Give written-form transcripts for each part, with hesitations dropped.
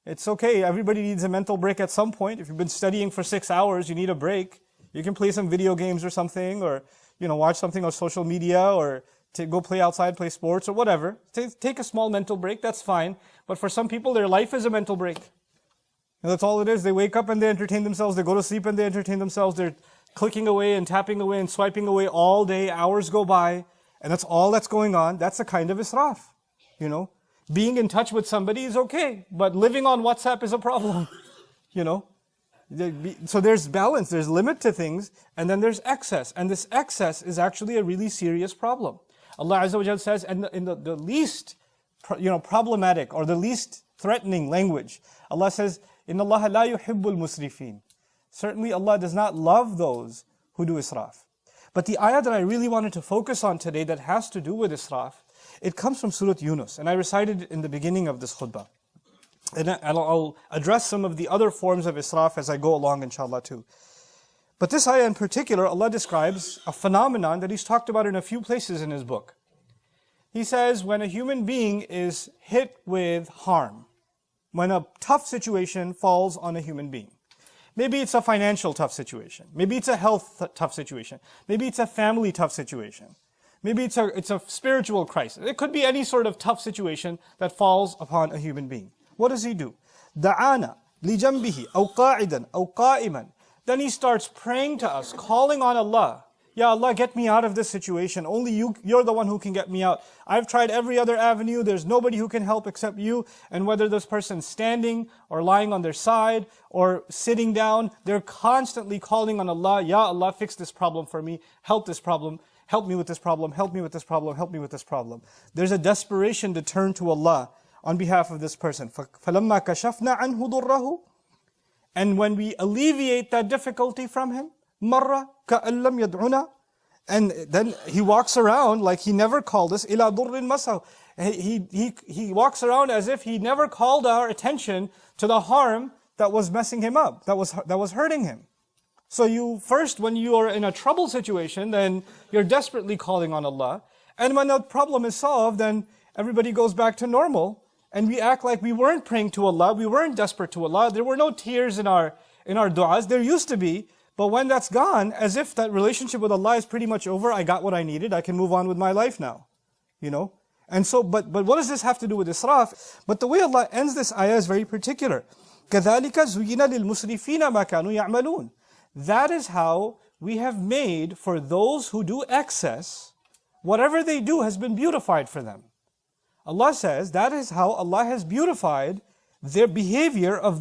It's okay. Everybody needs a mental break at some point. If you've been studying for 6 hours, you need a break. You can play some video games or something, or watch something on social media, or to go play outside, play sports, or whatever. Take a small mental break. That's fine. But for some people, their life is a mental break. And that's all it is. They wake up and they entertain themselves. They go to sleep and they entertain themselves. They're clicking away and tapping away and swiping away all day. Hours go by, and that's all that's going on. That's a kind of israf. Being in touch with somebody is okay, but living on WhatsApp is a problem. So there's balance, there's limit to things, and then there's excess. And this excess is actually a really serious problem. Allah Azza wa Jalla says, and in the least problematic or the least threatening language, Allah says, Inna Allah la yuhibbul musrifin. Certainly Allah does not love those who do israf. But the ayah that I really wanted to focus on today that has to do with israf, it comes from Surah Yunus, and I recited it in the beginning of this khutbah. And I'll address some of the other forms of israf as I go along, inshallah, too. But this ayah in particular, Allah describes a phenomenon that He's talked about in a few places in His book. He says, when a human being is hit with harm, when a tough situation falls on a human being, maybe it's a financial tough situation, maybe it's a health tough situation, maybe it's a family tough situation, maybe it's a spiritual crisis. It could be any sort of tough situation that falls upon a human being. What does he do? دَعَانَا لِجَنْبِهِ أَوْ قَاعِدًا أَوْ قَائِمًا. Then he starts praying to us, calling on Allah. Ya Allah, get me out of this situation. Only you're the one who can get me out. I've tried every other avenue. There's nobody who can help except you. And whether this person's standing or lying on their side or sitting down, they're constantly calling on Allah. Ya Allah, fix this problem for me. Help this problem. Help me with this problem. Help me with this problem. Help me with this problem. There's a desperation to turn to Allah on behalf of this person. فَلَمَّا كَشَفْنَا عَنْهُ ضُرَّهُ. And when we alleviate that difficulty from him, مَرَّ كَأَن لَّمْ يَدْعُنَا. And then he walks around like he never called us. إِلَى ضُرٍّ مَسَّهُ. He walks around as if he never called our attention to the harm that was messing him up, that was hurting him. So when you are in a trouble situation, then you're desperately calling on Allah. And when the problem is solved, then everybody goes back to normal. And we act like we weren't praying to Allah, we weren't desperate to Allah, there were no tears in our du'as. There used to be, but when that's gone, as if that relationship with Allah is pretty much over, I got what I needed, I can move on with my life now. And so, but what does this have to do with israf? But the way Allah ends this ayah is very particular. كَذَلِكَ زُيِّنَ لِلْمُسْرِفِينَ مَا كَانُوا يَعْمَلُونَ. That is how we have made for those who do excess, whatever they do has been beautified for them. Allah says that is how Allah has beautified their behavior of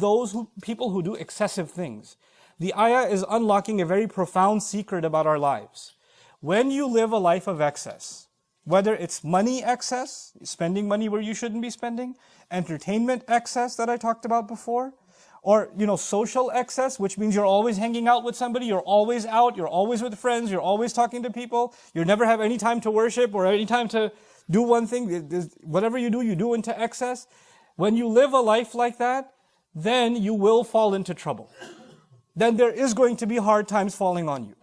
people who do excessive things. The ayah is unlocking a very profound secret about our lives. When you live a life of excess, whether it's money excess, spending money where you shouldn't be spending, entertainment excess that I talked about before, or social excess, which means you're always hanging out with somebody, you're always out, you're always with friends, you're always talking to people, you never have any time to worship or any time to do one thing. Whatever you do into excess. When you live a life like that, then you will fall into trouble. Then there is going to be hard times falling on you.